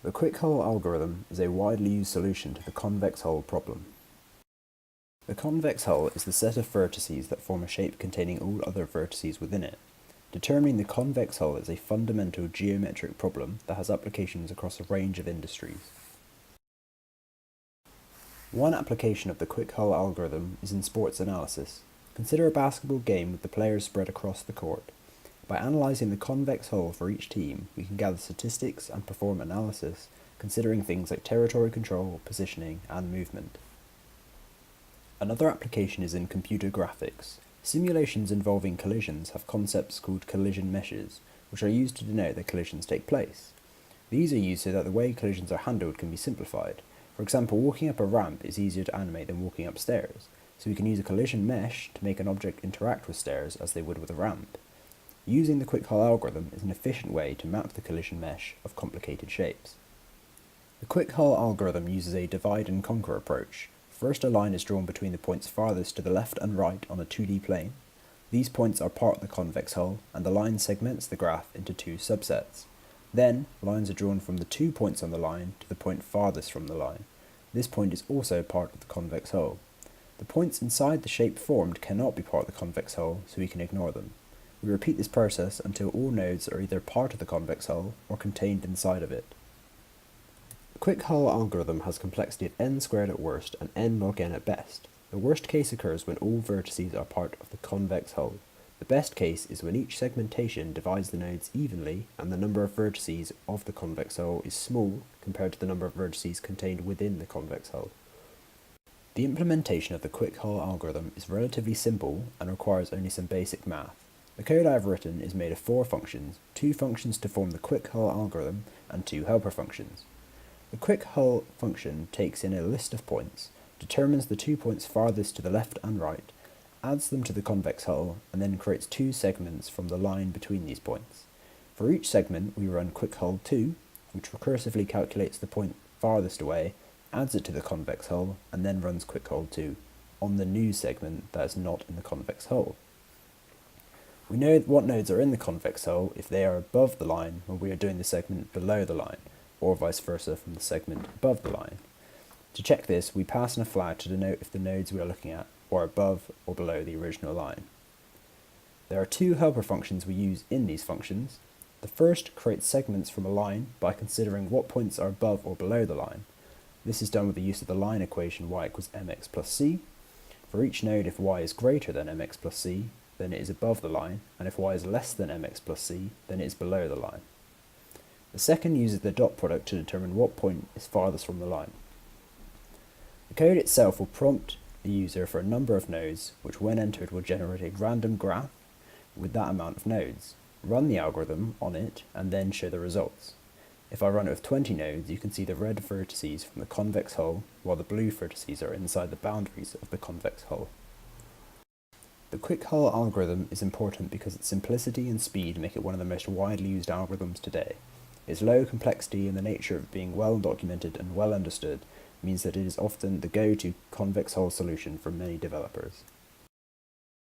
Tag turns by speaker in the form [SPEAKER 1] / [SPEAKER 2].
[SPEAKER 1] The Quickhull algorithm is a widely used solution to the convex hull problem. The convex hull is the set of vertices that form a shape containing all other vertices within it. Determining the convex hull is a fundamental geometric problem that has applications across a range of industries. One application of the Quickhull algorithm is in sports analysis. Consider a basketball game with the players spread across the court. By analysing the convex hull for each team, we can gather statistics and perform analysis, considering things like territory control, positioning, and movement. Another application is in computer graphics. Simulations involving collisions have concepts called collision meshes, which are used to denote that collisions take place. These are used so that the way collisions are handled can be simplified. For example, walking up a ramp is easier to animate than walking up stairs, so we can use a collision mesh to make an object interact with stairs as they would with a ramp. Using the Quickhull algorithm is an efficient way to map the collision mesh of complicated shapes. The Quickhull algorithm uses a divide and conquer approach. First, a line is drawn between the points farthest to the left and right on a 2D plane. These points are part of the convex hull, and the line segments the graph into two subsets. Then, lines are drawn from the 2 points on the line to the point farthest from the line. This point is also part of the convex hull. The points inside the shape formed cannot be part of the convex hull, so we can ignore them. We repeat this process until all nodes are either part of the convex hull or contained inside of it. The Quickhull algorithm has complexity of n squared at worst and n log n at best. The worst case occurs when all vertices are part of the convex hull. The best case is when each segmentation divides the nodes evenly and the number of vertices of the convex hull is small compared to the number of vertices contained within the convex hull. The implementation of the Quickhull algorithm is relatively simple and requires only some basic math. The code I have written is made of 4 functions, 2 functions to form the Quickhull algorithm and 2 helper functions. The Quickhull function takes in a list of points, determines the 2 points farthest to the left and right, adds them to the convex hull, and then creates 2 segments from the line between these points. For each segment, we run Quickhull2, which recursively calculates the point farthest away, adds it to the convex hull, and then runs Quickhull2 on the new segment that is not in the convex hull. We know what nodes are in the convex hull if they are above the line when we are doing the segment below the line, or vice versa from the segment above the line. To check this, we pass in a flag to denote if the nodes we are looking at are above or below the original line. There are 2 helper functions we use in these functions. The first creates segments from a line by considering what points are above or below the line. This is done with the use of the line equation y equals mx plus c. For each node, if y is greater than mx plus c, then it is above the line, and if y is less than mx plus c, then it is below the line. The second uses the dot product to determine what point is farthest from the line. The code itself will prompt the user for a number of nodes, which when entered will generate a random graph with that amount of nodes. Run the algorithm on it, and then show the results. If I run it with 20 nodes, you can see the red vertices from the convex hull, while the blue vertices are inside the boundaries of the convex hull. The Quickhull algorithm is important because its simplicity and speed make it one of the most widely used algorithms today. Its low complexity and the nature of being well documented and well understood means that it is often the go-to convex hull solution for many developers.